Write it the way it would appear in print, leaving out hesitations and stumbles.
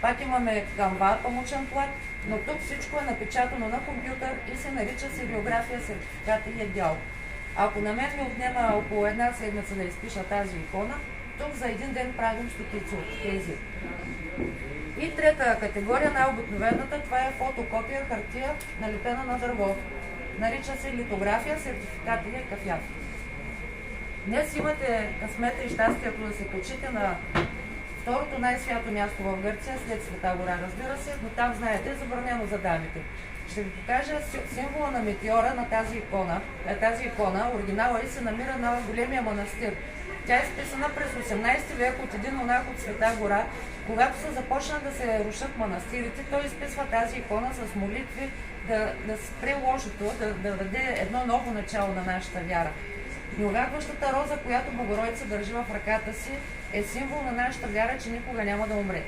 Пак имаме канва, памучен плат, но тук всичко е напечатано на компютър и се нарича сериография, сертификат и е дял. Ако на мен ми отнема около една седмица да изпиша тази икона, тук за един ден правим стотици от тези. И трета категория, най-обикновената, това е фотокопия хартия, налепена на дърво. Нарича се литография, сертификат и е кафяв. Днес имате късмета и щастието да се качите на второто най-свято място в Гърция, след Света гора, разбира се, но там, знаете, е забранено за дамите. Ще ви покажа символа на метеора на тази икона. Тази икона, оригинала и се намира на големия манастир. Тя е изписана през 18 век от един монах от Света гора. Когато се започна да се рушат манастирите, той изписва тази икона с молитви да спре лошото, да даде едно ново начало на нашата вяра. Неувякващата роза, която Богородица държи в ръката си, е символ на нашата вяра, че никога няма да умре.